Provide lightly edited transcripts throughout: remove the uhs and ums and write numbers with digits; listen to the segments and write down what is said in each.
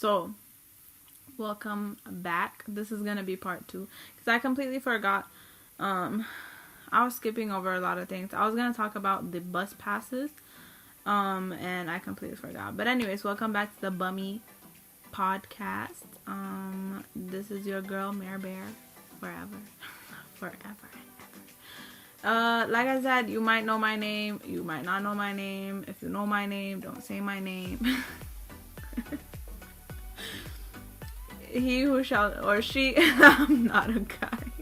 So, welcome back. This is gonna be part 2 because I completely forgot. I was skipping over a lot of things. I was gonna talk about the bus passes, and I completely forgot. But anyways, welcome back to the Bummy podcast. This is your girl Mare Bear, forever. Like I said, you might know my name, you might not know my name. If you know my name, don't say my name. He who shall, or she, I'm not a guy.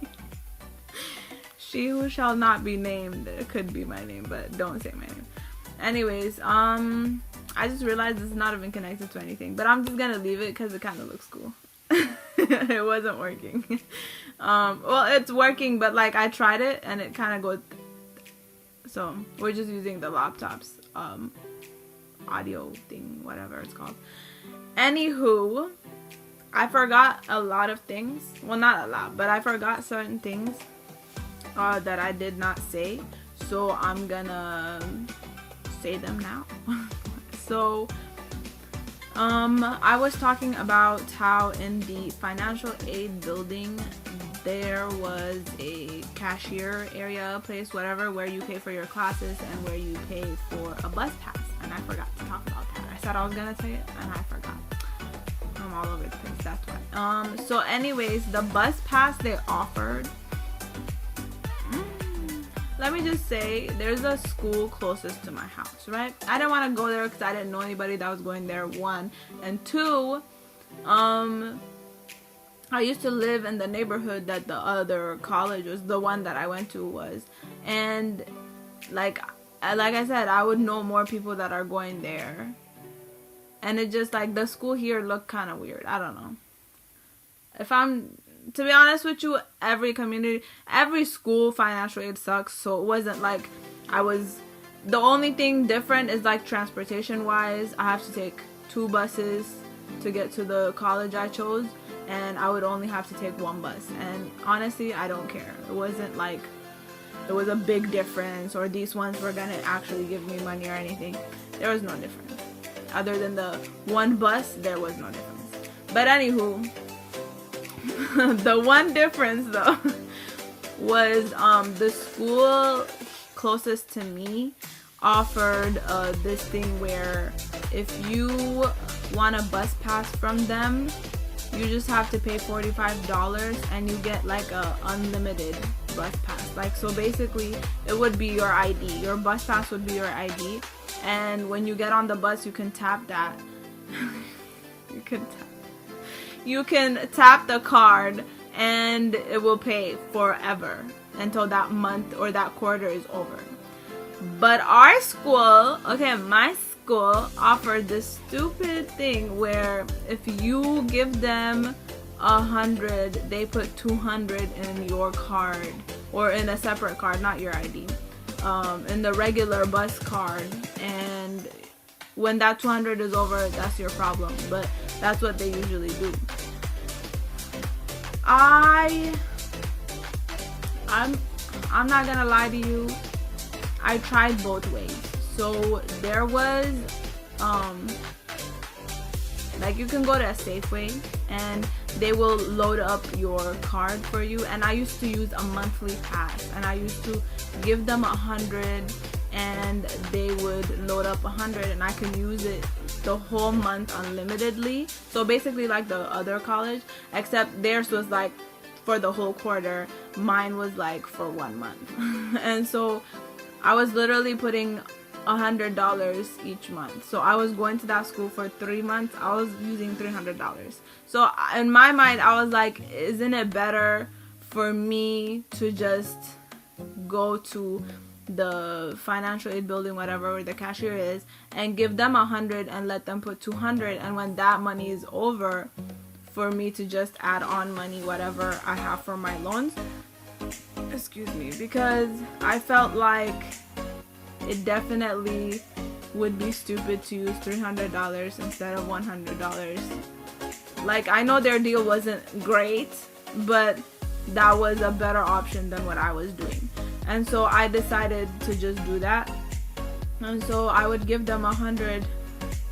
She who shall not be named, it could be my name, but don't say my name. Anyways, I just realized this is not even connected to anything, but I'm just gonna leave it because it kind of looks cool. It wasn't working. Well, it's working, but like I tried it and it kind of goes. So we're just using the laptop's audio thing, whatever it's called. Anywho, I forgot a lot of things. Well, not a lot, but I forgot certain things that I did not say. So I'm gonna say them now. So, I was talking about how in the financial aid building there was a cashier area, place, whatever, where you pay for your classes and where you pay for a bus pass. And I forgot to talk about that. I said I was gonna say it and I forgot. I'm all over the place, that's why. So anyways, the bus pass they offered, let me just say, there's a school closest to my house, right? I didn't want to go there because I didn't know anybody that was going there, 1. And 2, I used to live in the neighborhood that the other college was, the one that I went to was. And like I said, I would know more people that are going there. And it just, like, the school here looked kind of weird. I don't know. To be honest with you, every school financial aid sucks. So it wasn't like the only thing different is like transportation wise. I have to take 2 buses to get to the college I chose. And I would only have to take 1 bus. And honestly, I don't care. It wasn't like it was a big difference or these ones were going to actually give me money or anything. There was no difference. Other than the 1 bus, there was no difference. But anywho, the one difference though was the school closest to me offered this thing where if you want a bus pass from them, you just have to pay $45 and you get like a unlimited bus pass. Like, so basically it would be your ID. Your bus pass would be your ID. And when you get on the bus, you can tap that. You can tap the card and it will pay forever until that month or that quarter is over. But our school, my school offered this stupid thing where if you give them 100, they put 200 in your card or in a separate card, not your ID. In the regular bus card, and when that 200 is over, that's your problem, but that's what they usually do. I'm not gonna lie to you, I tried both ways. So there was like you can go to a Safeway and they will load up your card for you, and I used to use a monthly pass and I used to give them 100 and they would load up 100 and I can use it the whole month unlimitedly. So basically like the other college, except theirs was like for the whole quarter, mine was like for 1 month. And so I was literally putting $100 each month. So I was going to that school for 3 months. I was using $300. So in my mind, I was like, isn't it better for me to just go to the financial aid building, whatever, where the cashier is, and give them 100 and let them put 200, and when that money is over, for me to just add on money, whatever I have for my loans. Excuse me, because I felt like it definitely would be stupid to use $300 instead of $100. Like, I know their deal wasn't great, but that was a better option than what I was doing. And so I decided to just do that. And so I would give them 100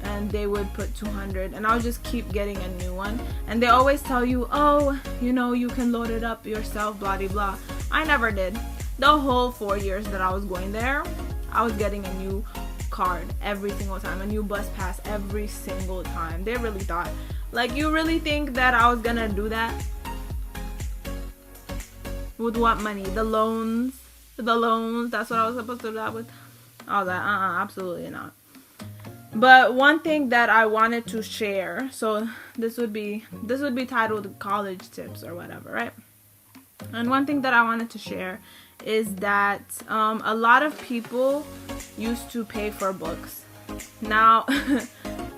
and they would put 200, and I would just keep getting a new one. And they always tell you, oh, you know, you can load it up yourself, blah blah blah. I never did. The whole 4 years that I was going there, I was getting a new card every single time, a new bus pass every single time. They really thought, like, you really think that I was gonna do that? With what money? The loans, that's what I was supposed to do that with. I was like, absolutely not. But one thing that I wanted to share, so this would be titled college tips or whatever, right? And one thing that I wanted to share is that a lot of people used to pay for books. Now,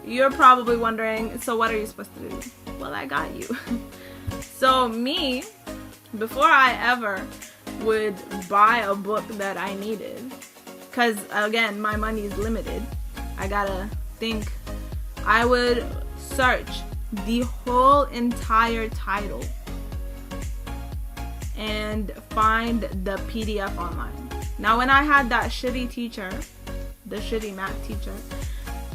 you're probably wondering, so what are you supposed to do? Well, I got you. So me, before I ever would buy a book that I needed, because again, my money is limited, I gotta think, I would search the whole entire title and find the PDF online. Now, when I had that shitty teacher, the shitty math teacher,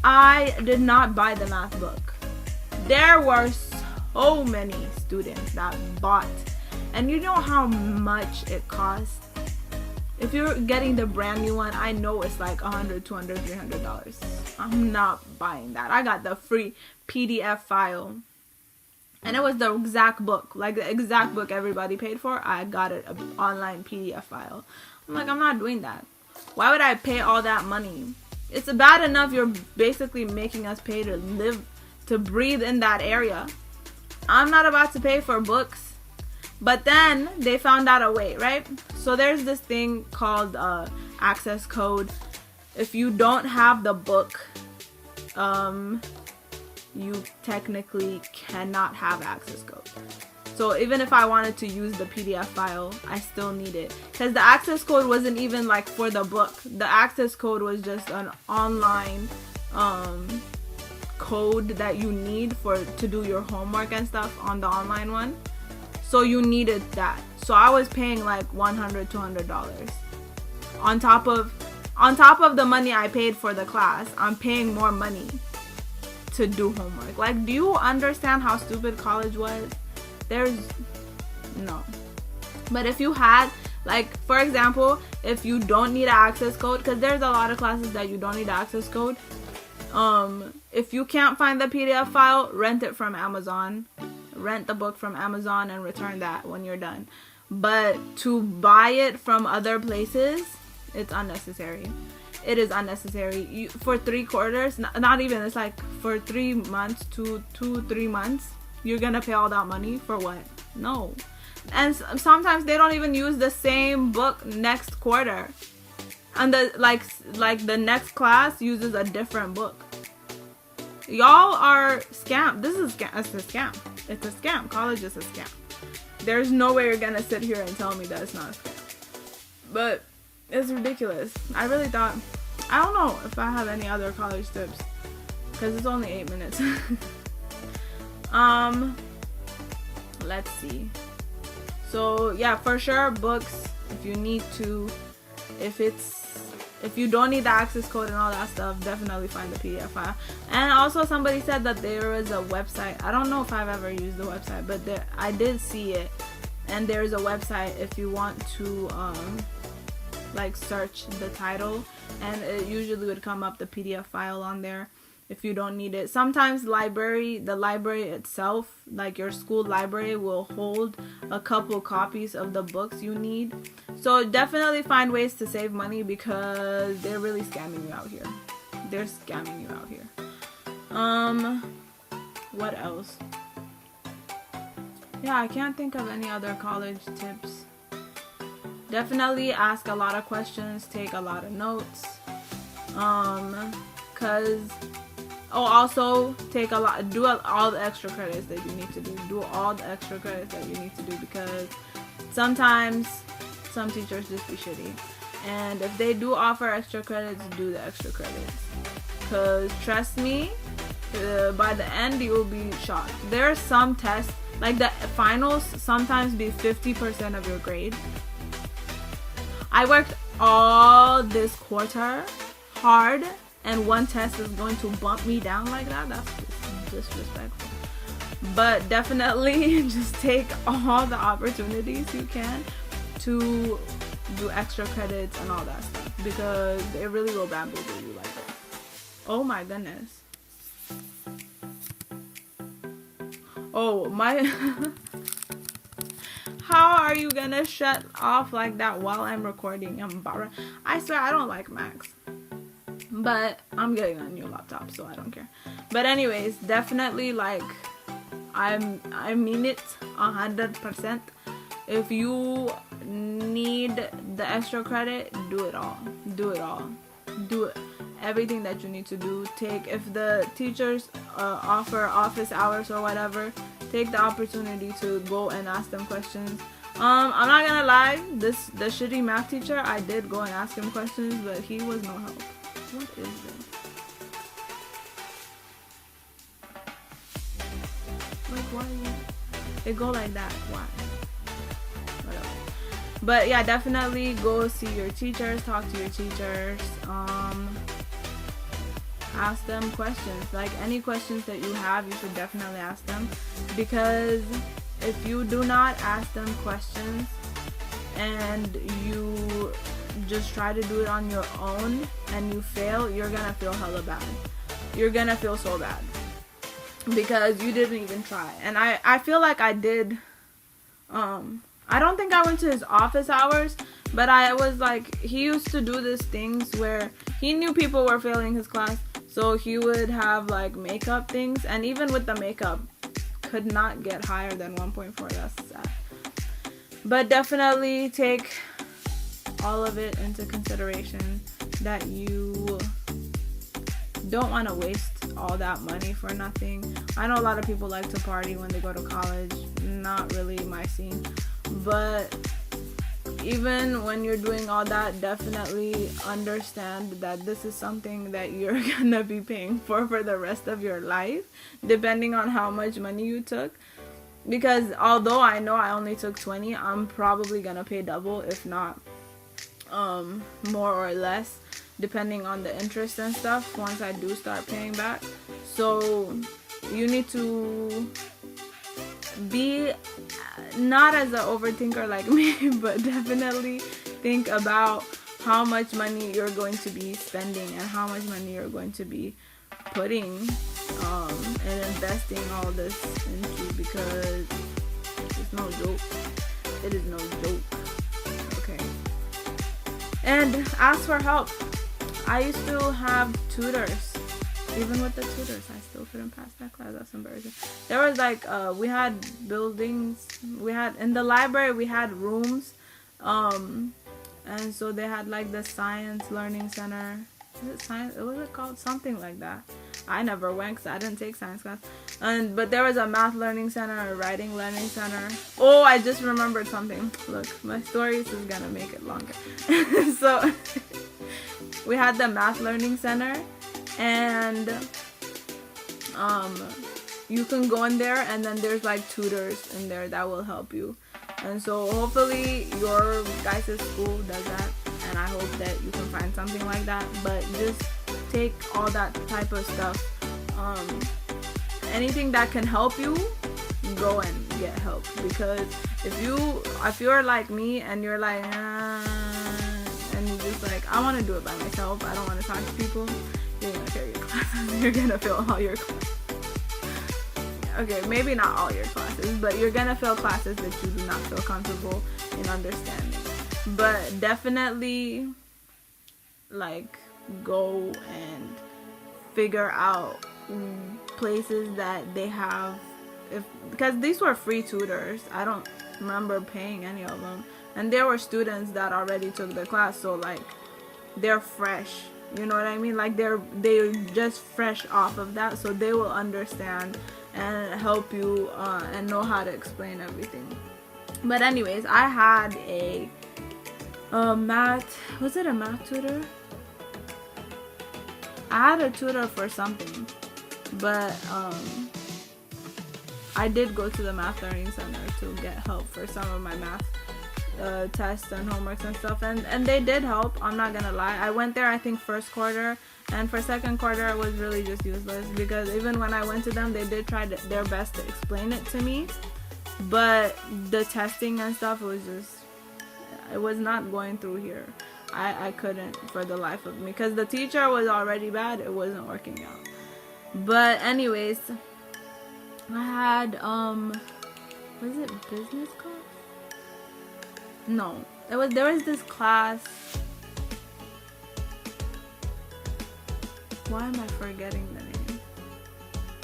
I did not buy the math book. There were so many students that bought, and you know how much it costs? If you're getting the brand new one, I know it's like $100, $200, $300. I'm not buying that. I got the free PDF file. And it was the exact book, like the exact book everybody paid for. I got it, an online PDF file. I'm like, I'm not doing that. Why would I pay all that money? It's bad enough you're basically making us pay to live, to breathe in that area. I'm not about to pay for books. But then they found out a way, right? So there's this thing called access code. If you don't have the book, you technically cannot have access code. So even if I wanted to use the PDF file, I still need it, because the access code wasn't even like for the book. The access code was just an online code that you need to do your homework and stuff on the online one. So you needed that. So I was paying like $100, $200 on top of the money I paid for the class. I'm paying more money to do homework. Like, do you understand how stupid college was? There's no. But if you had, like, for example, if you don't need an access code, because there's a lot of classes that you don't need an access code. If you can't find the PDF file, rent it from Amazon. Rent the book from Amazon and return that when you're done. But to buy it from other places, it's unnecessary. It is unnecessary. For 3 quarters, not even, it's like for 3 months, 2-3 months, you're gonna pay all that money for what? No. And sometimes they don't even use the same book next quarter, and the like the next class uses a different book. Y'all are scam. This is it's a scam. It's a scam. College is a scam. There's no way you're gonna sit here and tell me that it's not a scam. But it's ridiculous. I really thought, I don't know if I have any other college tips, because it's only 8 minutes. Let's see. So yeah, for sure, books, if you need to, if you don't need the access code and all that stuff, definitely find the PDF file. And also somebody said that there was a website. I don't know if I've ever used the website, but I did see it. And there's a website if you want to like search the title, and it usually would come up the PDF file on there if you don't need it. Sometimes the library itself, like your school library, will hold a couple copies of the books you need. So definitely find ways to save money, because they're really scamming you out here. They're scamming you out here. What else? Yeah, I can't think of any other college tips. Definitely ask a lot of questions, take a lot of notes. Also take do all the extra credits that you need to do. Do all the extra credits that you need to do, because sometimes some teachers just be shitty. And if they do offer extra credits, do the extra credits. Because trust me, by the end you will be shocked. There are some tests, like the finals sometimes be 50% of your grade. I worked all this quarter hard and one test is going to bump me down like that, that's just disrespectful. But definitely just take all the opportunities you can to do extra credits and all that stuff, because it really will bamboozle you like that. Oh my goodness. Oh my. How are you gonna shut off like that while I'm recording? I swear I don't like Macs, but I'm getting a new laptop, so I don't care. But anyways, definitely, like, I mean it 100%. If you need the extra credit, do it all. Do it. Everything that you need to do. If the teachers offer office hours or whatever, take the opportunity to go and ask them questions. I'm not gonna lie, the shitty math teacher, I did go and ask him questions, but he was no help. What is this? Like, why? It go like that? Why? Whatever. But yeah, definitely go see your teachers, talk to your teachers. Ask them questions. Like, any questions that you have, you should definitely ask them, because if you do not ask them questions and you just try to do it on your own and you fail, you're gonna feel hella bad. You're gonna feel so bad because you didn't even try. And I feel like I did. I don't think I went to his office hours, but I was like, he used to do these things where he knew people were failing his class, so he would have like makeup things, and even with the makeup, could not get higher than 1.4. That's sad. But definitely take all of it into consideration, that you don't want to waste all that money for nothing. I know a lot of people like to party when they go to college. Not really my scene. But even when you're doing all that, definitely understand that this is something that you're gonna be paying for the rest of your life, depending on how much money you took. Because although I know I only took 20, I'm probably gonna pay double, if not more or less, depending on the interest and stuff, once I do start paying back. So you need to be not as an overthinker like me, but definitely think about how much money you're going to be spending and how much money you're going to be putting and investing all this into, because it's no joke. It is no joke. Okay. And ask for help. I used to have tutors. Even with the tutors, I still couldn't pass that class. That's embarrassing. There was like, we had buildings. In the library, we had rooms. And so they had like the science learning center. Is it science? Was it called something like that? I never went because I didn't take science class. But there was a math learning center, a writing learning center. Oh, I just remembered something. Look, my stories is gonna make it longer. So we had the math learning center, and you can go in there, and then there's like tutors in there that will help you. And so hopefully your guys' school does that, and I hope that you can find something like that. But just take all that type of stuff. Anything that can help you, go and get help. Because if you're like me and you're like, and you're just like, I want to do it by myself, I don't want to talk to people, you're gonna fail your classes. You're gonna fail all your classes. Okay, maybe not all your classes, but you're gonna fail classes that you do not feel comfortable in understanding. But definitely, like, go and figure out places that they have, because these were free tutors. I don't remember paying any of them, and there were students that already took the class, so like they're fresh, you know what I mean? Like they're just fresh off of that, so they will understand and help you and know how to explain everything. But anyways, I had a math, was it a math tutor? I had a tutor for something, but I did go to the math learning center to get help for some of my math tests and homeworks and stuff, and they did help. I'm not gonna lie. I went there I think first quarter, and for second quarter it was really just useless, because even when I went to them, they did try their best to explain it to me, but the testing and stuff it was not going through here. I couldn't for the life of me, because the teacher was already bad. It wasn't working out. But anyways, I had was it business class? No, there was this class. Why am I forgetting the name?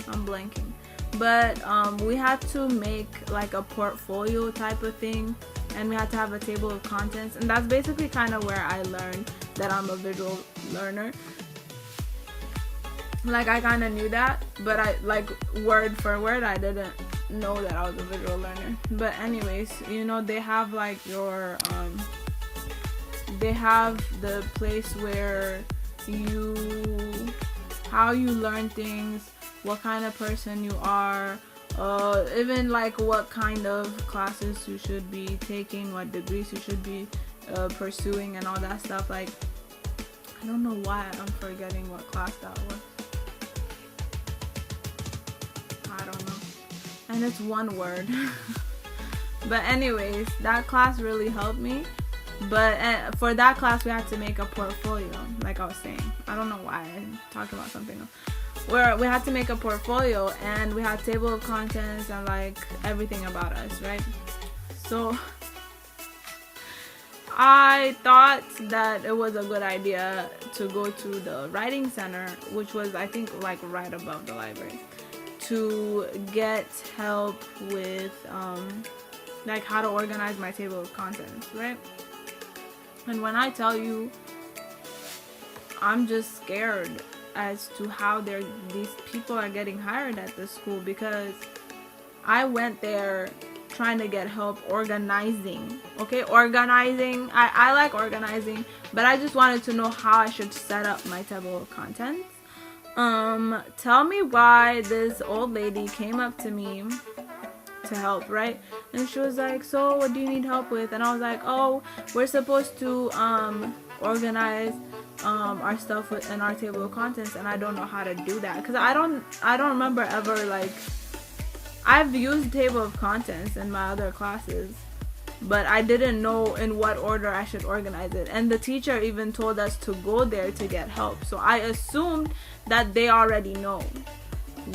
I'm blanking. But we had to make like a portfolio type of thing, and we had to have a table of contents, and that's basically kind of where I learned that I'm a visual learner. Like, I kind of knew that, but I, like, word for word, I didn't know that I was a visual learner. But anyways, you know, they have like your they have the place where how you learn things, what kind of person you are, even like what kind of classes you should be taking, what degrees you should be pursuing, and all that stuff. Like, I don't know why I'm forgetting what class that was. I don't know, and it's one word. But anyways, that class really helped me. But for that class, we had to make a portfolio, like I was saying. I don't know why I'm talking about something else. Where we had to make a portfolio, and we had table of contents and like everything about us, right? So I thought that it was a good idea to go to the writing center, which was, I think, like right above the library, to get help with like how to organize my table of contents, right? And when I tell you, I'm just scared as to how these people are getting hired at this school, because I went there trying to get help organizing. Okay, organizing. I like organizing, but I just wanted to know how I should set up my table of contents. Tell me why this old lady came up to me to help, right? And she was like, so what do you need help with? And I was like, oh, we're supposed to organize our stuff in our table of contents, and I don't know how to do that, because I don't remember ever, like, I've used table of contents in my other classes, but I didn't know in what order I should organize it. And the teacher even told us to go there to get help, so I assumed that they already know.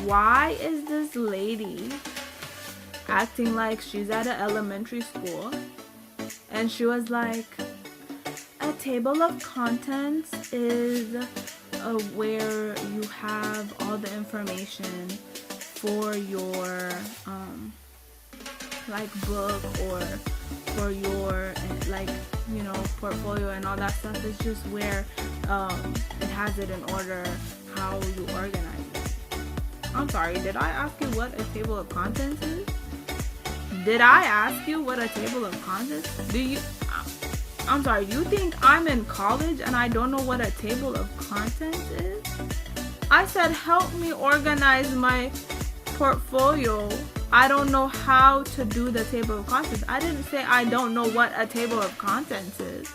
Why is this lady acting like she's at an elementary school? And she was like, a table of contents is where you have all the information for your like book, or for your like, you know, portfolio and all that stuff. It's just where it has it in order how you organize it. I'm sorry, did I ask you what a table of contents is? Did I ask you what a table of contents? I'm sorry, you think I'm in college and I don't know what a table of contents is? I said help me organize my portfolio. I don't know how to do the table of contents. I didn't say I don't know what a table of contents is.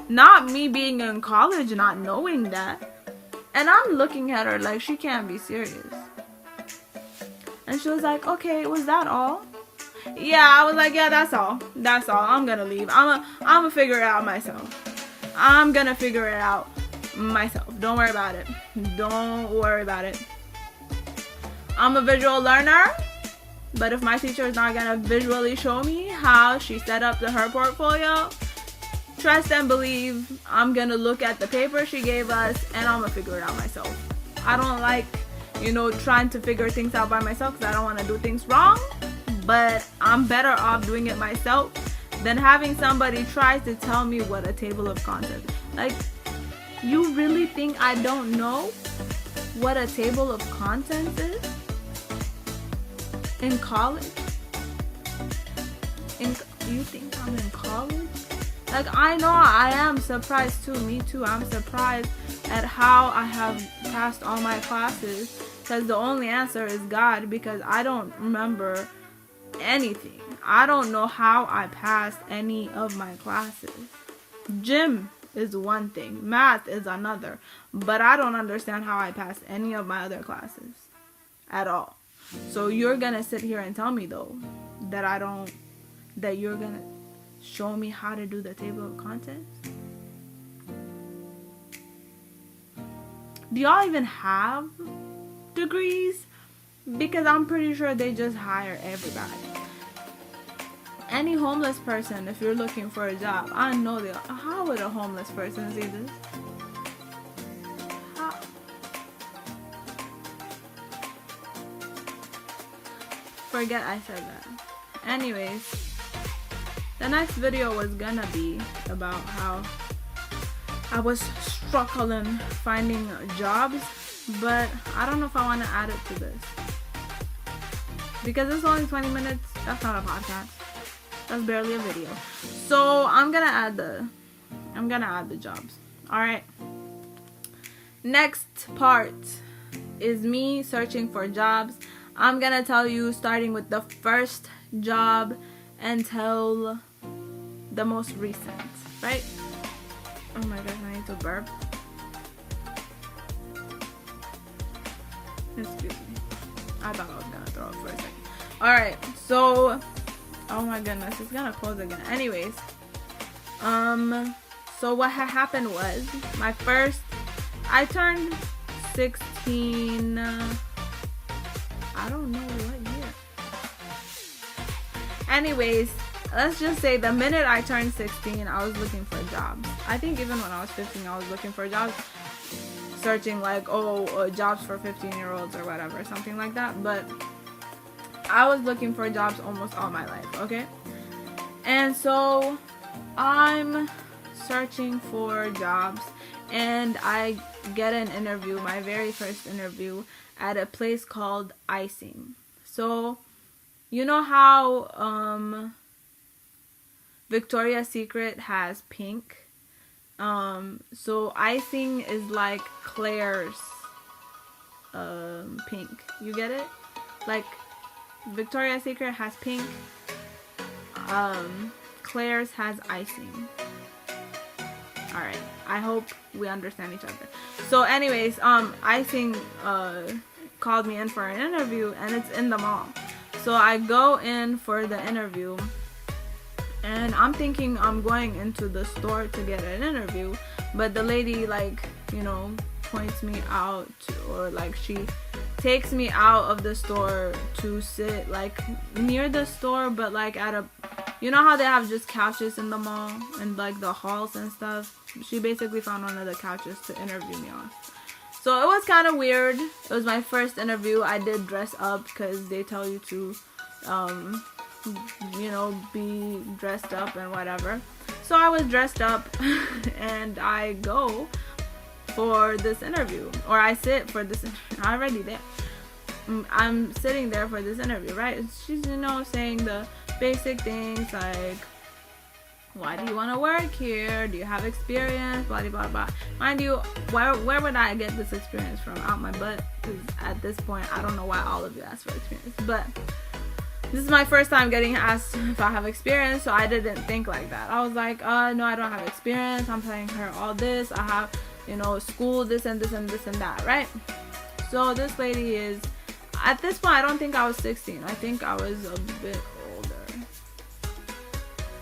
Not me being in college not knowing that. And I'm looking at her like she can't be serious. And she was like, okay, was that all? Yeah, I was like, yeah, that's all. That's all. I'm gonna leave. I'm gonna figure it out myself. I'm gonna figure it out myself. Don't worry about it. Don't worry about it. I'm a visual learner, but if my teacher is not gonna visually show me how she set up her portfolio, trust and believe I'm gonna look at the paper she gave us and I'm gonna figure it out myself. I don't like, you know, trying to figure things out by myself, because I don't want to do things wrong. But I'm better off doing it myself than having somebody try to tell me what a table of contents. Like, you really think I don't know what a table of contents is? In college? You think I'm in college? Like, I know I am surprised too. Me too. I'm surprised at how I have passed all my classes, because the only answer is God, because I don't remember anything. I don't know how I passed any of my classes. Gym is one thing, math is another, but I don't understand how I passed any of my other classes at all. So you're gonna sit here and tell me though that you're gonna show me how to do the table of contents? Do y'all even have degrees? Because I'm pretty sure they just hire everybody. Any homeless person, if you're looking for a job, I know how would a homeless person see this? How? Forget I said that. Anyways, the next video was gonna be about how I was struggling finding jobs, but I don't know if I want to add it to this. Because it's only 20 minutes, that's not a podcast. That's barely a video. So I'm gonna add the jobs. Alright. Next part is me searching for jobs. I'm gonna tell you starting with the first job until the most recent, right? Oh my gosh, I need to burp. Excuse me. I thought I was gonna throw up for a second. Alright, so oh my goodness, it's gonna close again. Anyways, so what had happened was I turned 16. I don't know what year. Anyways, let's just say the minute I turned 16, I was looking for jobs. I think even when I was 15, I was looking for jobs, searching like jobs for 15-year-olds or whatever, something like that. But I was looking for jobs almost all my life, okay? And so I'm searching for jobs, and I get an interview, my very first interview, at a place called Icing. So you know how Victoria's Secret has pink? So Icing is like Claire's pink. You get it? Like Victoria's Secret has pink. Claire's has Icing. Alright, I hope we understand each other. So anyways, Icing called me in for an interview, and it's in the mall. So I go in for the interview, and I'm thinking I'm going into the store to get an interview, but the lady, like, you know, points me out, or like she takes me out of the store to sit like near the store, but like at a, you know how they have just couches in the mall and like the halls and stuff? She basically found one of the couches to interview me on. So it was kind of weird. It was my first interview. I did dress up because they tell you to you know, be dressed up and whatever. So I was dressed up and I go for this interview, or I sit for this interview. I'm already there. I'm sitting there for this interview, right? She's, you know, saying the basic things like, why do you want to work here? Do you have experience? Blah, blah, blah. Mind you, where would I get this experience from? Out my butt? Because at this point, I don't know why all of you asked for experience. But this is my first time getting asked if I have experience, so I didn't think like that. I was like, no, I don't have experience. I'm telling her all this. I have, you know, school, this and this and this and that, right? So this lady is, at this point, I don't think I was 16. I think I was a bit older.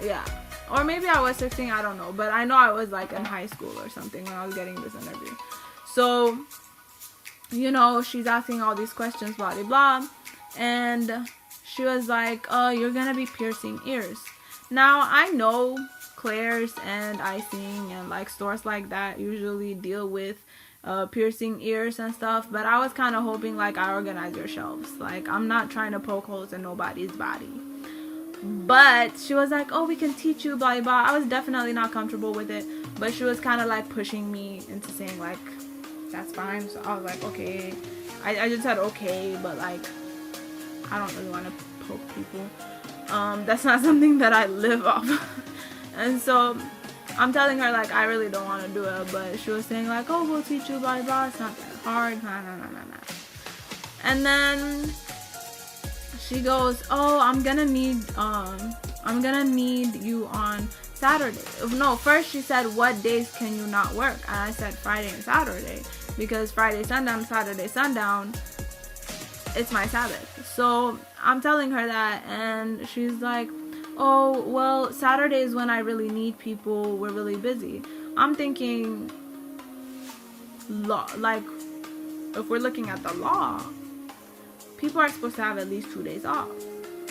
Yeah. Or maybe I was 16, I don't know. But I know I was like in high school or something when I was getting this interview. So, you know, she's asking all these questions, blah, blah, blah. And she was like, oh, you're going to be piercing ears. Now, I know Claire's and Icing and like stores like that usually deal with piercing ears and stuff. But I was kind of hoping like I organize your shelves. Like, I'm not trying to poke holes in nobody's body. But she was like, oh, we can teach you, blah, blah. I was definitely not comfortable with it. But she was kind of like pushing me into saying like, that's fine. So I was like, okay. I just said okay, but like, I don't really want to poke people. That's not something that I live off. And so I'm telling her like, I really don't want to do it. But she was saying like, oh, we'll teach you, blah, blah. It's not that hard. Nah. And then she goes, oh, I'm gonna need you on Saturday. No, first she said, what days can you not work? And I said Friday and Saturday, because Friday sundown, Saturday sundown, it's my Sabbath. So I'm telling her that, and she's like, oh, well, Saturdays when I really need people, we're really busy. I'm thinking, law, like, if we're looking at the law, people are supposed to have at least 2 days off.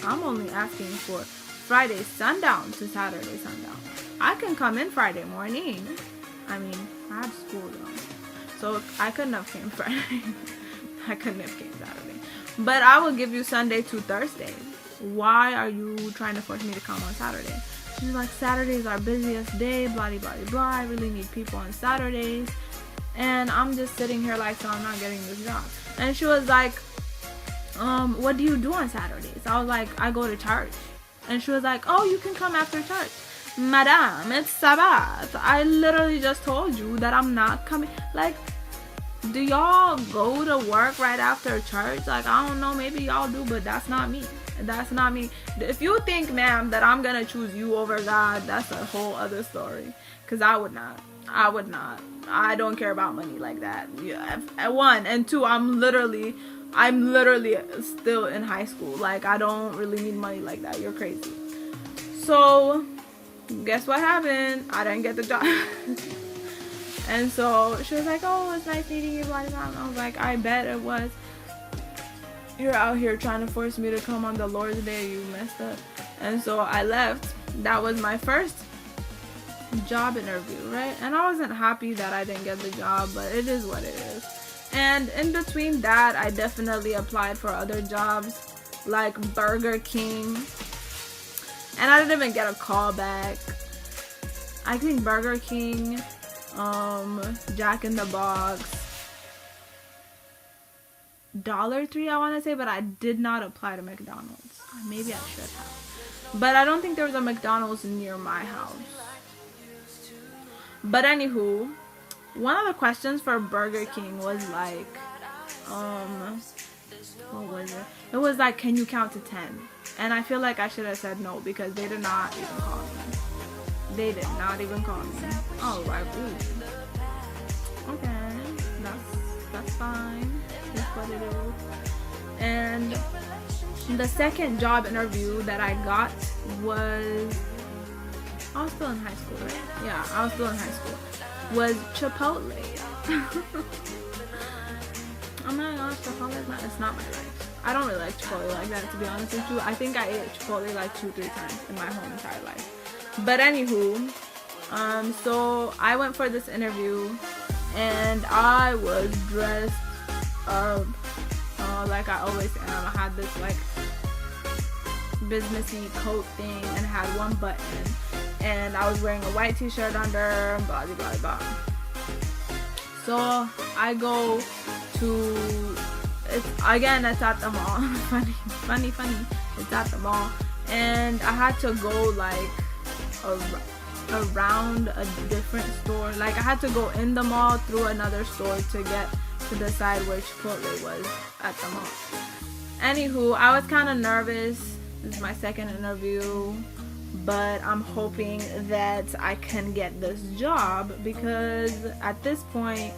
I'm only asking for Friday sundown to Saturday sundown. I can come in Friday morning. I mean, I have school though, so I couldn't have came Friday. I couldn't have came Saturday. But I will give you Sunday to Thursday. Why are you trying to force me to come on Saturday? She's like, Saturdays are busiest day, blah, blah, blah, blah. I really need people on Saturdays. And I'm just sitting here like, so I'm not getting this job. And she was like, what do you do on Saturdays? I was like, I go to church. And she was like, oh, you can come after church. Madam, it's Sabbath. I literally just told you that I'm not coming. Like, do y'all go to work right after church? Like, I don't know, maybe y'all do, but that's not me. That's not me. If you think, ma'am, that I'm gonna choose you over God, that's a whole other story. Because I would not. I don't care about money like that. Yeah, one. And two, I'm literally still in high school. Like, I don't really need money like that. You're crazy. So, guess what happened? I didn't get the job. And so she was like, oh, it's nice meeting you, blah, blah, blah. And I was like, I bet it was. You're out here trying to force me to come on the Lord's Day. You messed up. And so I left. That was my first job interview, right? And I wasn't happy that I didn't get the job, but it is what it is. And in between that, I definitely applied for other jobs like Burger King. And I didn't even get a call back. I think Burger King, Jack in the Box, Dollar Tree, I want to say, but I did not apply to McDonald's. Maybe I should have. But I don't think there was a McDonald's near my house. But anywho, one of the questions for Burger King was like, what was it? It was like, can you count to 10? And I feel like I should have said no, because they did not even call me. They did not even call me. Oh, like, ooh. Okay, that's fine. That's what it is. And the second job interview that I got was, I was still in high school, right? Yeah, I was still in high school. Was Chipotle. Oh my gosh, Chipotle it's not my life. I don't really like Chipotle like that, to be honest with you. I think I ate Chipotle like 2-3 times in my whole entire life. But anywho, so I went for this interview and I was dressed up like I always am. I had this like businessy coat thing and had one button, and I was wearing a white t-shirt under, blah blah blah blah. So I go to, it's at the mall. funny, it's at the mall, and I had to go like around a different store. Like, I had to go in the mall through another store to get to decide where Chipotle was at the mall. Anywho, I was kind of nervous. This is my second interview, but I'm hoping that I can get this job, because at this point,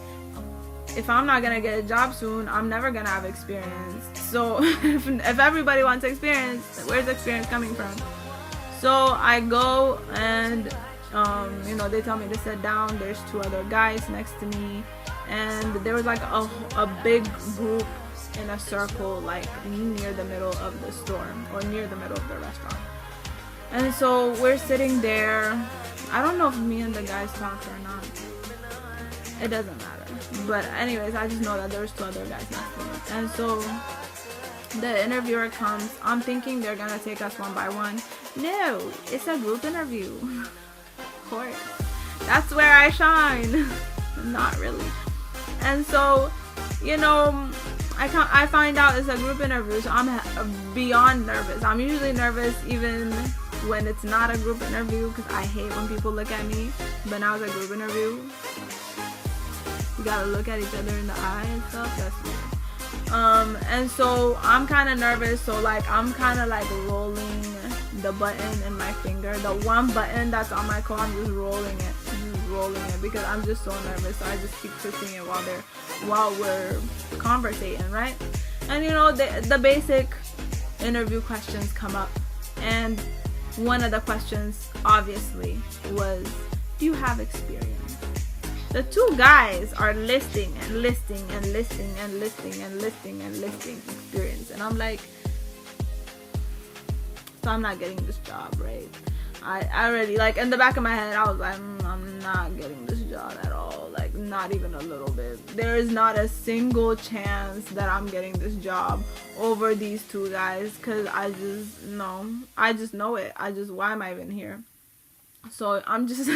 if I'm not gonna get a job soon, I'm never gonna have experience. So if everybody wants experience, where's experience coming from? So I go and they tell me to sit down. There's 2 other guys next to me, and there was like a big group in a circle, like near the middle of the store or near the middle of the restaurant. And so we're sitting there. I don't know if me and the guys talked or not. It doesn't matter. But anyways, I just know that there's 2 other guys next to me. And so the interviewer comes. I'm thinking they're gonna take us one by one. No, it's a group interview. Of course. That's where I shine. Not really. And so, I find out it's a group interview, so I'm beyond nervous. I'm usually nervous even when it's not a group interview, because I hate when people look at me. But now it's a group interview. You gotta look at each other in the eye and stuff. That's weird. And so I'm kind of nervous, so like I'm kind of like rolling the button in my finger, the one button that's on my call. I'm just rolling it because I'm just so nervous. So I just keep twisting it while we're conversating, right? And you know, the basic interview questions come up, and one of the questions obviously was, do you have experience? The two guys are listing experience, and I'm like, so I'm not getting this job, right? I already, like, in the back of my head, I was like, I'm not getting this job at all, like, not even a little bit. There is not a single chance that I'm getting this job over these two guys, because I just know it. Why am I even here? So I'm just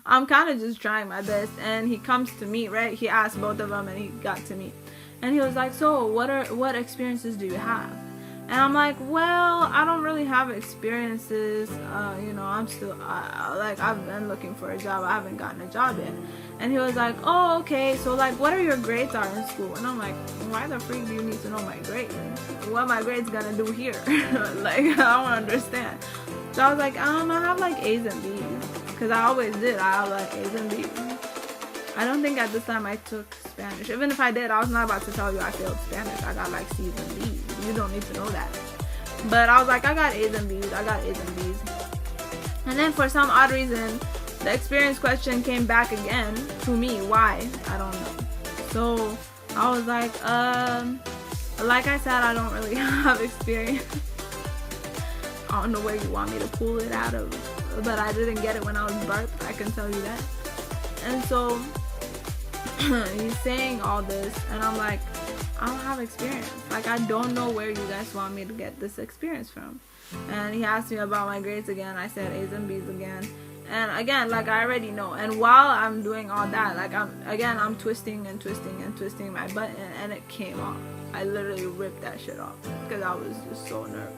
I'm kind of just trying my best. And he comes to me, right? He asked both of them, and he got to me, and he was like, so what experiences do you have? And I'm like, well, I don't really have experiences. You know, I'm still I've been looking for a job. I haven't gotten a job yet. And he was like, oh, okay, so like what are your grades are in school? And I'm like, why the freak do you need to know my grades? What my grades gonna do here? Like, I don't understand. So I was like, I have like A's and B's, because I always did. I have like A's and B's. I don't think at this time I took Spanish. Even if I did, I was not about to tell you I failed Spanish. I got like C's and B's. You don't need to know that. But I was like, I got A's and B's. And then for some odd reason, the experience question came back again to me. Why? I don't know. So I was like I said, I don't really have experience. I don't know where you want me to pull it out of, but I didn't get it when I was birthed, I can tell you that. And so he's saying all this, and I'm like, I don't have experience. Like, I don't know where you guys want me to get this experience from. And he asked me about my grades again. I said A's and B's again. And again, like, I already know. And while I'm doing all that, like, I'm twisting my button, and it came off. I literally ripped that shit off because I was just so nervous.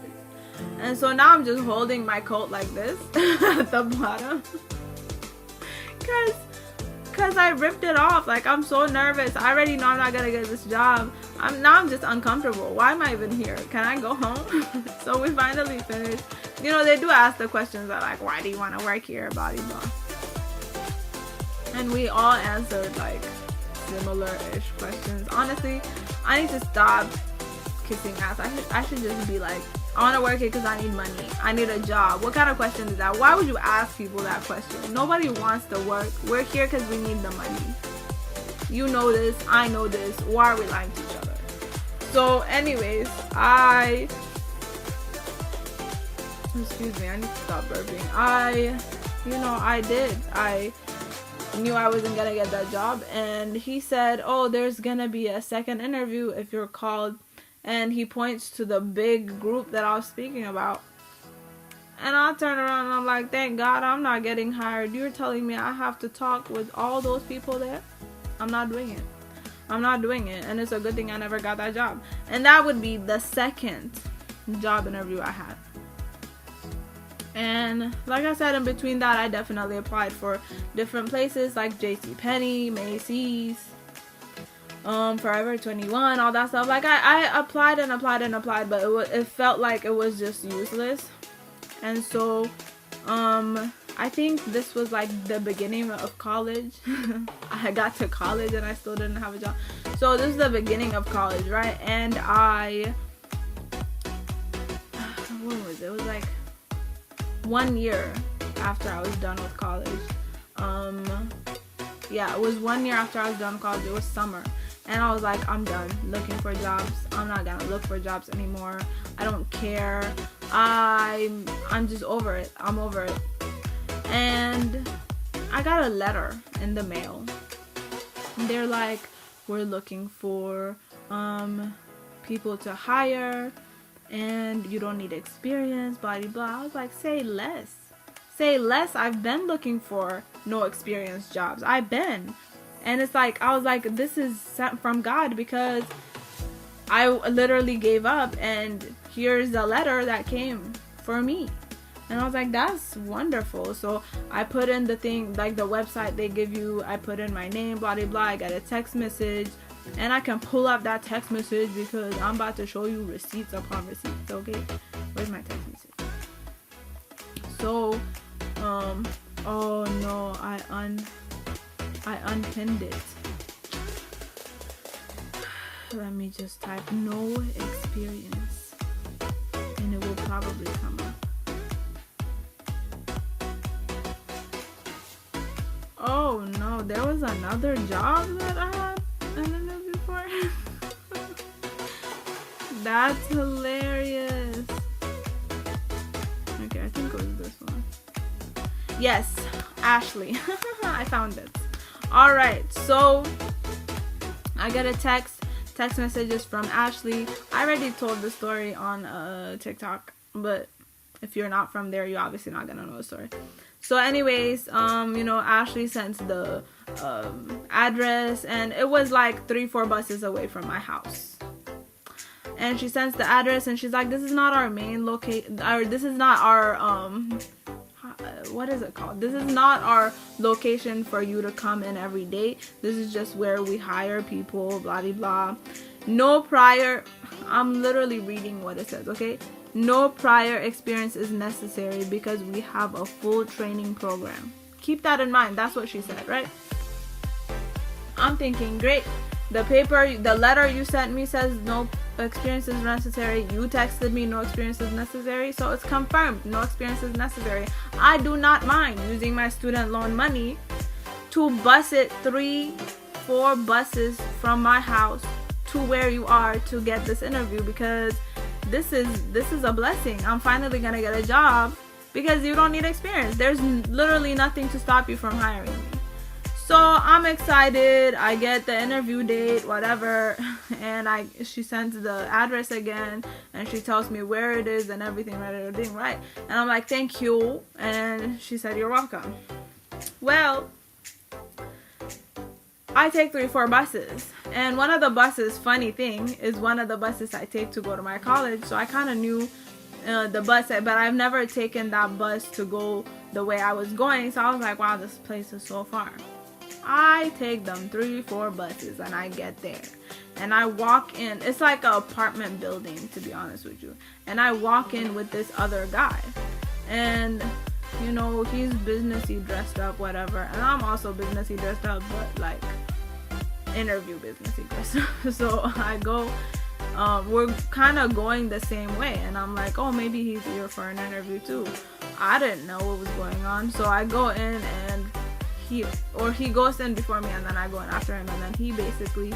And so now I'm just holding my coat like this at the bottom because I ripped it off. Like, I'm so nervous. I already know I'm not gonna get this job. I'm just uncomfortable. Why am I even here? Can I go home? So we finally finished. You know, they do ask the questions that, like, why do you want to work here, blah blah blah. And we all answered like similar-ish questions. Honestly, I need to stop kissing ass. I should just be like, I want to work here because I need money. I need a job. What kind of question is that? Why would you ask people that question? Nobody wants to work. We're here because we need the money. You know this. I know this. Why are we lying to each other? So anyways, excuse me, I need to stop burping. I knew I wasn't going to get that job. And he said, oh, there's going to be a second interview if you're called. And he points to the big group that I was speaking about. And I turn around and I'm like, thank God I'm not getting hired. You're telling me I have to talk with all those people there? I'm not doing it. And it's a good thing I never got that job. And that would be the second job interview I had. And like I said, in between that, I definitely applied for different places like JCPenney, Macy's, Forever 21, all that stuff. Like, I applied, but it felt like it was just useless. And so I think this was like the beginning of college. I got to college and I still didn't have a job. So this is the beginning of college, right? And when was it? It was like 1 year after I was done with college. It was 1 year after I was done with college. It was summer. And I was like, I'm done looking for jobs. I'm not gonna look for jobs anymore. I don't care. I'm just over it. I'm over it. And I got a letter in the mail. And they're like, we're looking for people to hire, and you don't need experience, blah blah blah. I was like, say less. I've been looking for no experience jobs. I've been. And it's like, I was like, this is sent from God, because I literally gave up, and here's the letter that came for me. And I was like, that's wonderful. So I put in the thing, like the website they give you, I put in my name, blah blah blah. I got a text message And I can pull up that text message because I'm about to show you receipts upon receipts, okay? Where's my text message? So, oh no, I unpinned it. Let me just type no experience and it will probably come up. Oh no, there was another job that I had an interview for. That's hilarious. Okay, I think it was this one. Yes, Ashley. I found it. Alright, so I get a text messages from Ashley. I already told the story on TikTok, but if you're not from there, you're obviously not gonna know the story. So anyways, you know, Ashley sends the address, and it was like 3-4 buses away from my house. And she sends the address, and she's like, this is not our main location, or this is not our what is it called? This is not our location for you to come in every day. This is just where we hire people, blah blah blah. No prior, I'm literally reading what it says, okay? No prior experience is necessary because we have a full training program. Keep that in mind. That's what she said, right? I'm thinking, great. The letter you sent me says no experience is necessary. You texted me no experience is necessary. So it's confirmed. No experience is necessary. I do not mind using my student loan money to bus it 3-4 buses from my house to where you are to get this interview, because this is a blessing. I'm finally gonna get a job because you don't need experience. There's literally nothing to stop you from hiring me. So I'm excited. I get the interview date, whatever, and she sends the address again, and she tells me where it is and everything right. And I'm like, thank you. And she said, you're welcome. Well, I take 3-4 buses, and one of the buses, funny thing, is one of the buses I take to go to my college. So I kind of knew the bus, but I've never taken that bus to go the way I was going. So I was like, wow, this place is so far. I take them 3-4 buses, and I get there, and I walk in. It's like an apartment building, to be honest with you. And I walk in with this other guy, and you know, he's businessy dressed up, whatever, and I'm also businessy dressed up, but like interview businessy dressed up. So I go, we're kind of going the same way, and I'm like, oh, maybe he's here for an interview too. I didn't know what was going on, so I go in, and he goes in before me, and then I go in after him, and then he basically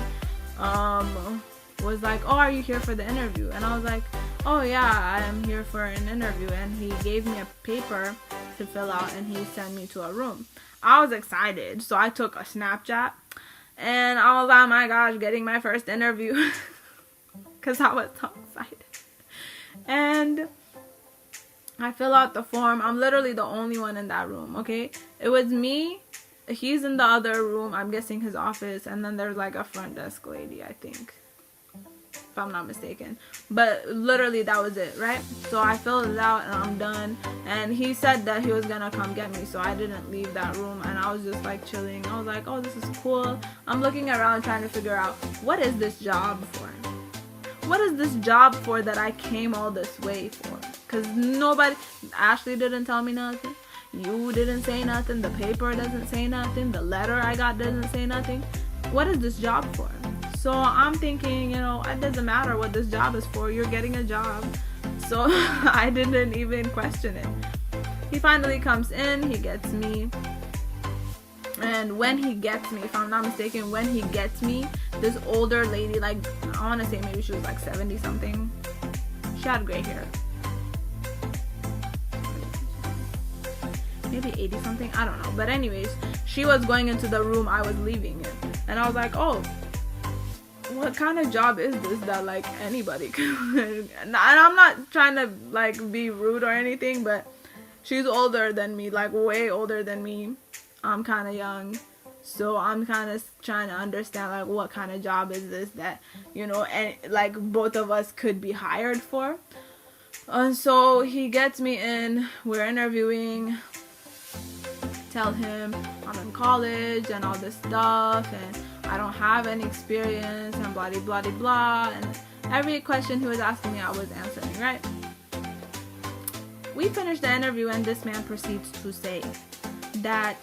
was like, oh, are you here for the interview? And I was like, oh yeah, I am here for an interview. And he gave me a paper to fill out, and he sent me to a room. I was excited, so I took a Snapchat, and I was like, oh my gosh, getting my first interview, because I was so excited. And I fill out the form. I'm literally the only one in that room, okay? It was me. He's in the other room, I'm guessing his office, and then there's like a front desk lady, I think, if I'm not mistaken. But literally that was it, right? So I filled it out, and I'm done. And he said that he was gonna come get me, so I didn't leave that room, and I was just like chilling. I was like, oh, this is cool. I'm looking around trying to figure out, what is this job for? What is this job for that I came all this way for? Because Ashley didn't tell me nothing. You didn't say nothing. The paper doesn't say nothing. The letter I got doesn't say nothing. What is this job for? So I'm thinking, you know, it doesn't matter what this job is for. You're getting a job. So I didn't even question it. He finally comes in. He gets me. And when he gets me, if I'm not mistaken, when he gets me, this older lady, like, I want to say maybe she was like 70 something. She had gray hair. Maybe 80 something, I don't know. But anyways, she was going into the room I was leaving in, and I was like, oh, what kind of job is this that like anybody could? And I'm not trying to like be rude or anything, but she's older than me, like way older than me. I'm kind of young, so I'm kind of trying to understand like what kind of job is this that, you know, and like both of us could be hired for. And so he gets me in, we're interviewing, tell him I'm in college and all this stuff, and I don't have any experience and blah blah blah blah, and every question he was asking me I was answering, right? We finished the interview and this man proceeds to say that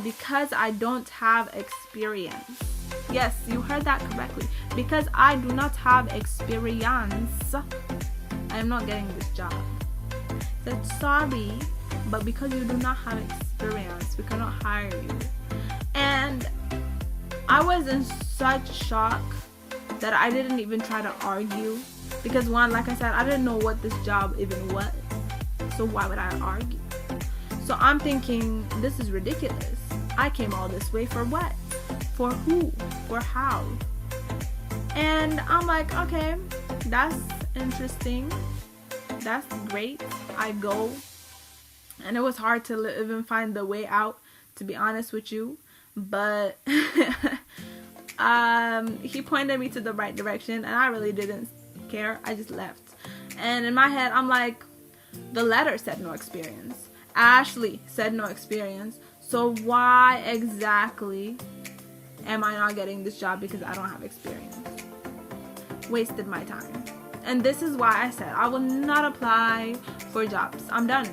because I don't have experience, yes, you heard that correctly, because I do not have experience, I am not getting this job. He said, sorry, but because you do not have experience, we cannot hire you. And I was in such shock that I didn't even try to argue, because one, like I said, I didn't know what this job even was, so why would I argue? So I'm thinking, this is ridiculous. I came all this way for what? For who? For how? And I'm like, okay, that's interesting, that's great. I go, and it was hard to even find the way out, to be honest with you, but he pointed me to the right direction, and I really didn't care. I just left. And in my head, I'm like, the letter said no experience, Ashley said no experience, so why exactly am I not getting this job? Because I don't have experience. Wasted my time. And this is why I said I will not apply for jobs. I'm done.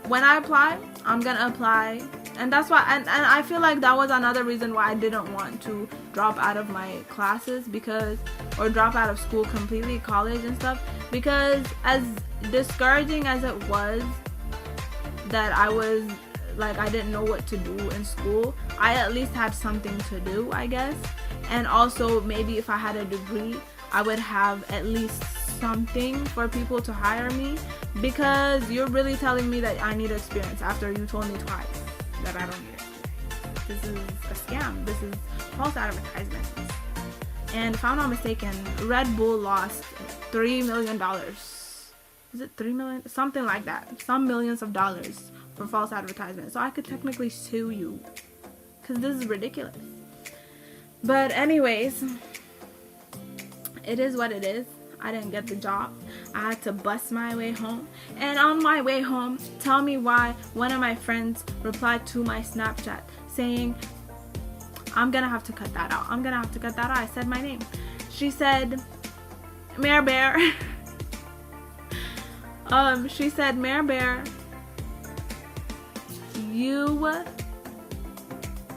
When I apply, I'm gonna apply. And that's why, and I feel like that was another reason why I didn't want to drop out of my classes, or drop out of school completely, college and stuff, because as discouraging as it was that I was like, I didn't know what to do in school, I at least had something to do, I guess. And also, maybe if I had a degree, I would have at least something for people to hire me, because you're really telling me that I need experience after you told me twice that I don't need experience. This is a scam. This is false advertisements. And if I'm not mistaken, Red Bull lost $3 million. Is it 3 million? Something like that. Some millions of dollars for false advertisement. So I could technically sue you, because this is ridiculous. But anyways, it is what it is. I didn't get the job. I had to bust my way home. And on my way home, tell me why one of my friends replied to my Snapchat saying, I'm gonna have to cut that out. I said my name. She said, Mare Bear. She said, Mare Bear, you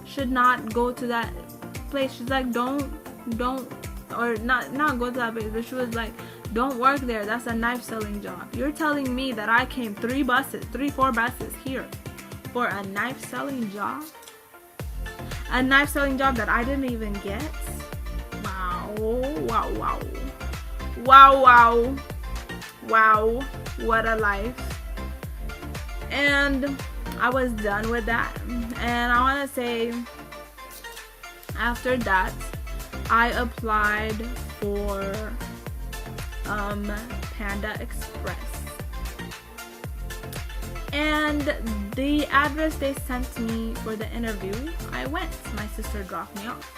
should not go to that place. She's like, don't, or not go to that place, but she was like, don't work there. That's a knife selling job. You're telling me that I came 4 buses here for a knife selling job? A knife selling job that I didn't even get? Wow, what a life. And I was done with that. And I want to say, after that, I applied for Panda Express, and the address they sent me for the interview, I went. My sister dropped me off,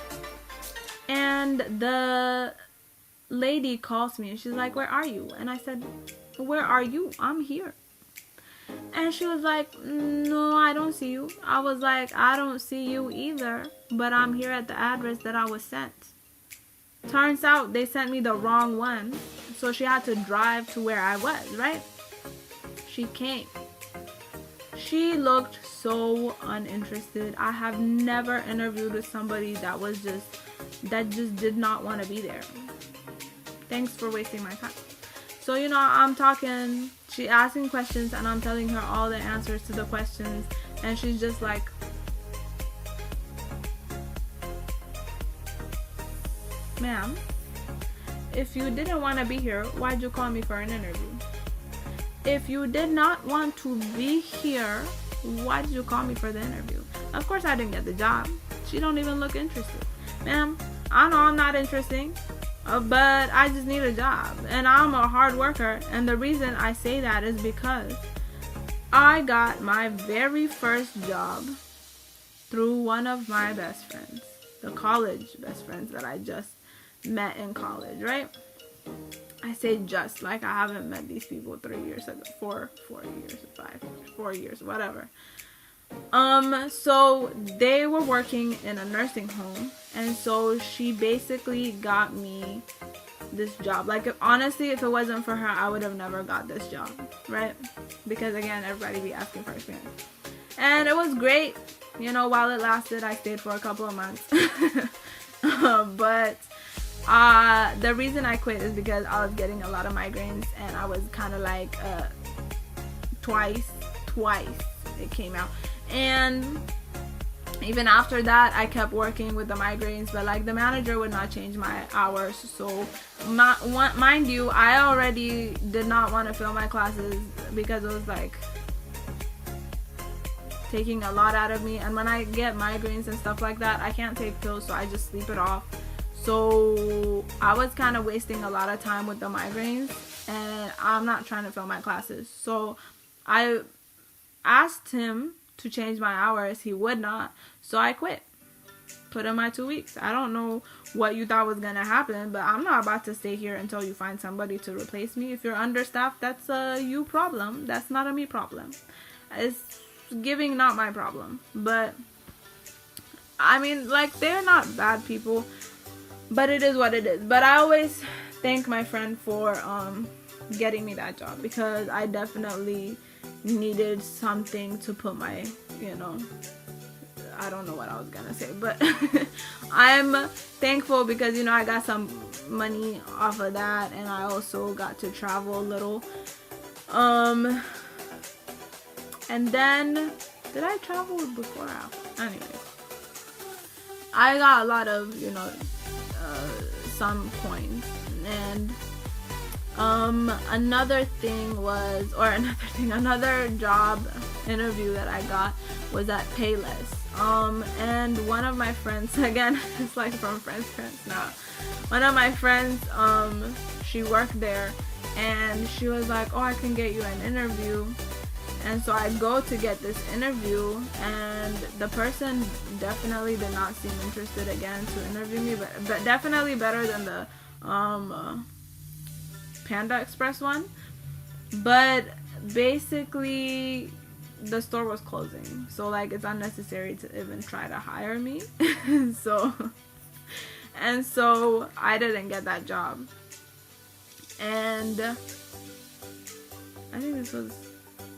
and the lady calls me and she's like, where are you? And I said, where are you? I'm here. And she was like, no, I don't see you. I was like, I don't see you either, but I'm here at the address that I was sent. Turns out they sent me the wrong one, so she had to drive to where I was, right? She came. She looked so uninterested. I have never interviewed with somebody that just did not want to be there. Thanks for wasting my time. So, I'm talking, she asking questions, and I'm telling her all the answers to the questions, and she's just like, ma'am, if you didn't want to be here, why'd you call me for an interview? If you did not want to be here, why did you call me for the interview? Of course I didn't get the job. She don't even look interested. Ma'am, I know I'm not interesting, but I just need a job, and I'm a hard worker, and the reason I say that is because I got my very first job through one of my best friends, the college best friends that I just met in college, right? I say just, like I haven't met these people 3 years ago, 4 years, 4 years, whatever. So they were working in a nursing home, and so she basically got me this job. Like, honestly, if it wasn't for her, I would have never got this job, right? Because again, everybody be asking for experience. And it was great, you know, while it lasted. I stayed for a couple of months. But the reason I quit is because I was getting a lot of migraines, and I was kind of like twice it came out. And even after that, I kept working with the migraines, but like the manager would not change my hours. So mind you, I already did not want to fail my classes because it was like taking a lot out of me. And when I get migraines and stuff like that, I can't take pills, so I just sleep it off. So I was kind of wasting a lot of time with the migraines, and I'm not trying to fail my classes. So I asked him to change my hours. He would not, so I quit. Put in my 2 weeks. I don't know what you thought was gonna happen, but I'm not about to stay here until you find somebody to replace me. If you're understaffed, that's a you problem. That's not a me problem. It's giving not my problem. But I mean, like, they're not bad people, but it is what it is. But I always thank my friend for getting me that job, because I definitely needed something to put my, you know, I don't know what I was gonna say, but I'm thankful because, you know, I got some money off of that, and I also got to travel a little. And then, did I travel before or after? Anyway, I got a lot of, you know, some coins. And another job interview that I got was at Payless. And one of my friends, again, it's like from friends now. One of my friends, she worked there, and she was like, oh, I can get you an interview. And so I go to get this interview, and the person definitely did not seem interested again to interview me, but definitely better than the Panda Express one. But basically the store was closing, so like it's unnecessary to even try to hire me. so I didn't get that job. And I think this was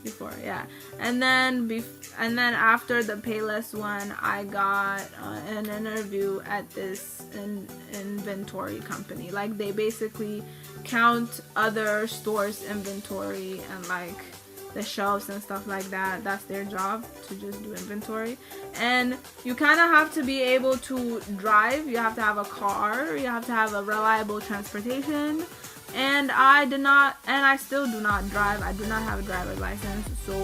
before, yeah. And then after the Payless one, I got an interview at this inventory company. Like, they basically count other stores' inventory and like the shelves and stuff like that. That's their job, to just do inventory. And you kind of have to be able to drive. You have to have a car. You have to have a reliable transportation. And I did not, and I still do not drive. I do not have a driver's license, so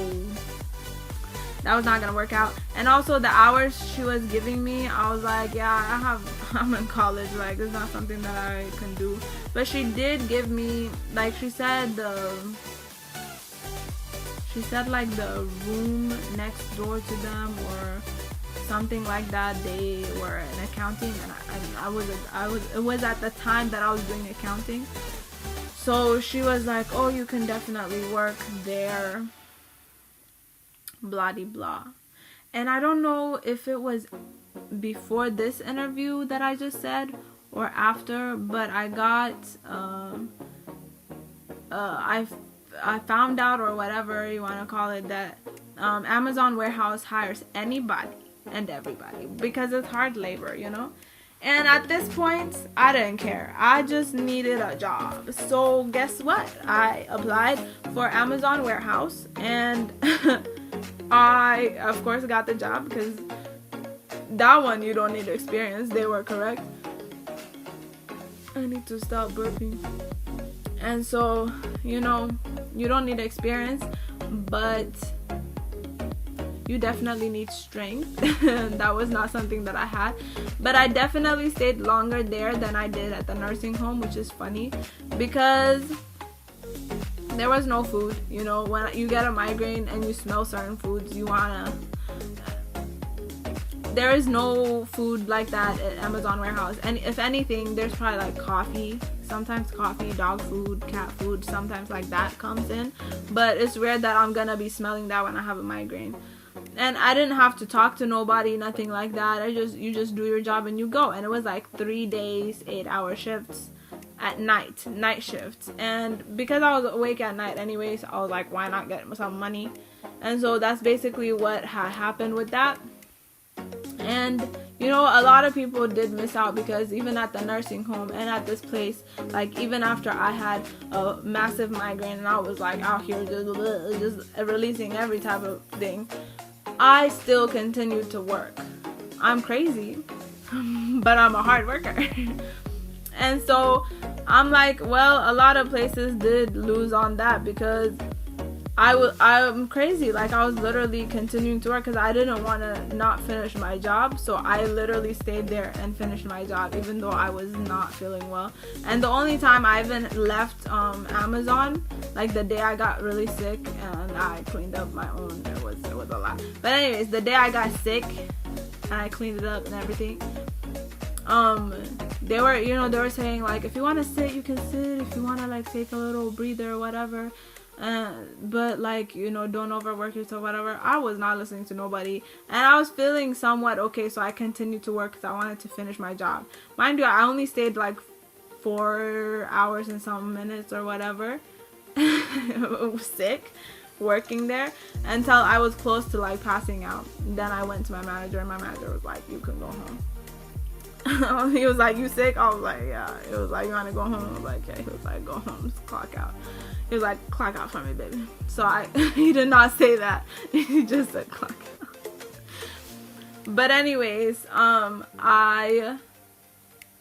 that was not gonna work out. And also the hours she was giving me, I was like, yeah, I'm in college, like it's not something that I can do. But she did give me, like, she said like the room next door to them or something like that, they were in accounting, and it was at the time that I was doing accounting. So she was like, oh, you can definitely work there, blah de blah. And I don't know if it was before this interview that I just said or after, but I got I found out, or whatever you want to call it, that Amazon warehouse hires anybody and everybody because it's hard labor, you know. And at this point, I didn't care. I just needed a job. So guess what? I applied for Amazon warehouse, and I, of course, got the job, because that one you don't need experience. They were correct. I need to stop burping. And so, you know, you don't need experience, but you definitely need strength. That was not something that I had, but I definitely stayed longer there than I did at the nursing home, which is funny because there was no food. You know, when you get a migraine and you smell certain foods, there is no food like that at Amazon warehouse. And if anything, there's probably like coffee, sometimes coffee, dog food, cat food, sometimes like that comes in, but it's rare that I'm gonna be smelling that when I have a migraine. And I didn't have to talk to nobody, nothing like that. You just do your job and you go. And it was like 3 days, 8-hour shifts at night shifts. And because I was awake at night anyways, I was like, why not get some money? And so that's basically what had happened with that. And you know, a lot of people did miss out, because even at the nursing home and at this place, like even after I had a massive migraine and I was like out here just releasing every type of thing, I still continued to work. I'm crazy, but I'm a hard worker. And so I'm like, well, a lot of places did lose on that, because I'm crazy. Like, I was literally continuing to work because I didn't want to not finish my job. So I literally stayed there and finished my job, even though I was not feeling well. And the only time I even left Amazon, like the day I got really sick and I cleaned up my own, it was a lot. But anyways, the day I got sick and I cleaned it up and everything, they were saying like, if you want to sit, you can sit. If you want to like take a little breather or whatever. But like, don't overwork yourself, whatever. I was not listening to nobody, and I was feeling somewhat okay, so I continued to work because I wanted to finish my job. Mind you, I only stayed like 4 hours and some minutes or whatever sick, working there, until I was close to like passing out. Then I went to my manager, and my manager was like, you can go home. He was like, you sick? I was like, yeah. It was like, you want to go home? I was like, yeah. He was like, go home, just clock out. He was like, clock out for me, baby. So he did not say that. He just said clock out. But anyways, I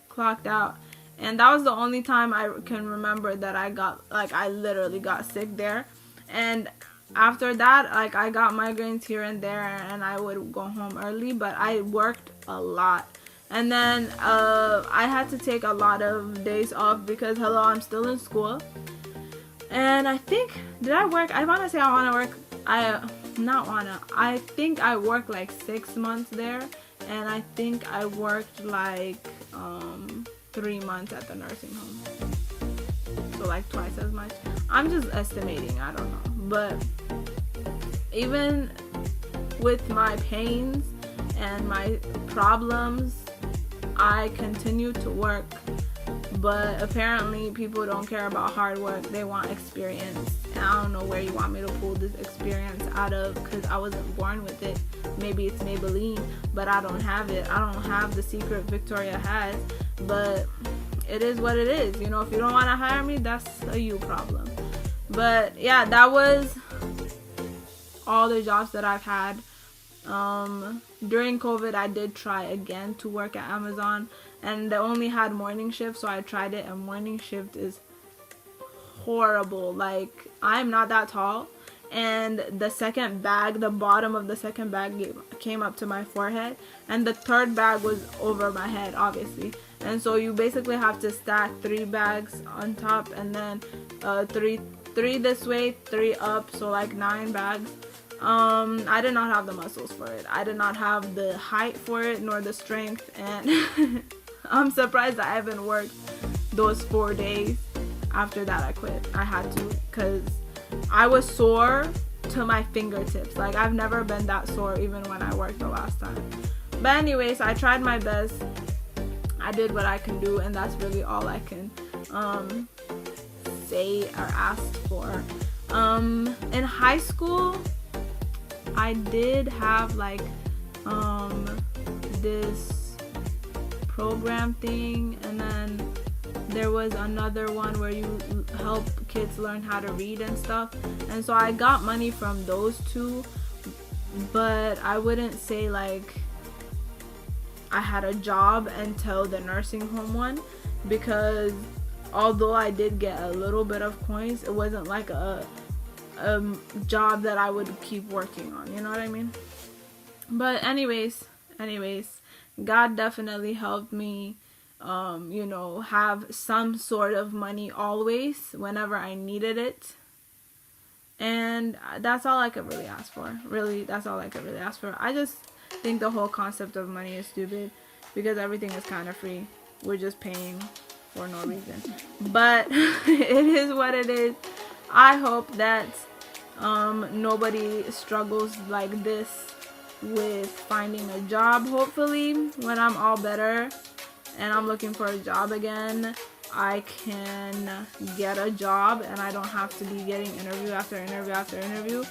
clocked out. And that was the only time I can remember that I literally got sick there. And after that, like, I got migraines here and there, and I would go home early, but I worked a lot. And then I had to take a lot of days off because, hello, I'm still in school. And I think, did I work? I want to say I want to work. I think I worked like 6 months there. And I think I worked like 3 months at the nursing home. So like twice as much. I'm just estimating. I don't know. But even with my pains and my problems, I continued to work. But apparently people don't care about hard work. They want experience. And I don't know where you want me to pull this experience out of, because I wasn't born with it. Maybe it's Maybelline, but I don't have it. I don't have the secret Victoria has. But it is what it is. If you don't want to hire me, that's a you problem. But yeah, that was all the jobs that I've had. During COVID, I did try again to work at Amazon, and they only had morning shift, so I tried it, and morning shift is horrible. Like, I'm not that tall, and the second bag, the bottom of the second bag came up to my forehead, and the third bag was over my head, obviously. And so you basically have to stack 3 bags on top, and then three this way, 3 up, so like 9 bags. I did not have the muscles for it. I did not have the height for it, nor the strength, and I'm surprised I haven't worked those 4 days. After that, I quit. I had to, because I was sore to my fingertips. Like, I've never been that sore even when I worked the last time. But anyways, I tried my best. I did what I can do, and that's really all I can say or ask for. In high school, I did have like this program thing, and then there was another one where you help kids learn how to read and stuff, and so I got money from those two, but I wouldn't say like I had a job until the nursing home one, because although I did get a little bit of coins, it wasn't like a job that I would keep working on, you know what I mean? But anyways, God definitely helped me have some sort of money always whenever I needed it, and that's all I could really ask for. Really, that's all I could really ask for. I just think the whole concept of money is stupid, because everything is kind of free. We're just paying for no reason, but it is what it is. I hope that nobody struggles like this with finding a job. Hopefully when I'm all better and I'm looking for a job again, I can get a job and I don't have to be getting interview after interview after interview.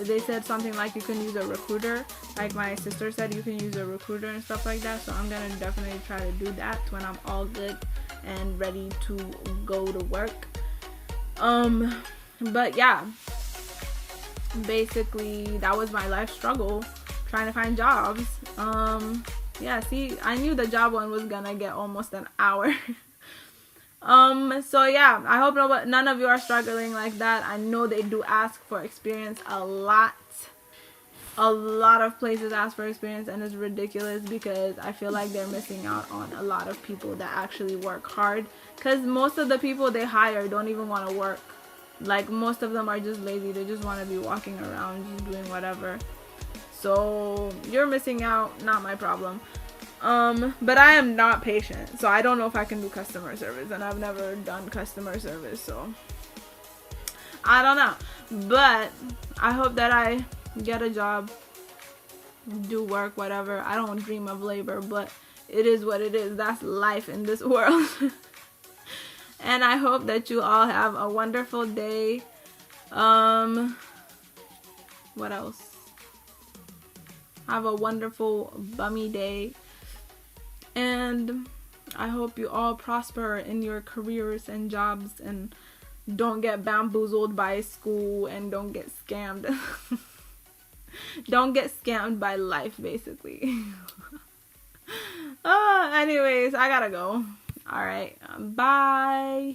They said something like you can use a recruiter. Like my sister said, you can use a recruiter and stuff like that. So I'm gonna definitely try to do that when I'm all good and ready to go to work. But yeah, basically that was my life struggle, trying to find jobs. Yeah, see, I knew the job one was gonna get almost an hour. So yeah, I hope none of you are struggling like that. I know they do ask for experience a lot. A lot of places ask for experience, and it's ridiculous because I feel like they're missing out on a lot of people that actually work hard, because most of the people they hire don't even want to work. Like, most of them are just lazy. They just want to be walking around just doing whatever. So you're missing out, not my problem. But I am not patient, so I don't know if I can do customer service, and I've never done customer service, so I don't know. But I hope that I get a job, do work, whatever. I don't dream of labor, but it is what it is. That's life in this world. And I hope that you all have a wonderful day. What else? Have a wonderful bummy day. And I hope you all prosper in your careers and jobs and don't get bamboozled by school and don't get scammed. Don't get scammed by life, basically. Anyways, I gotta go. Alright, bye.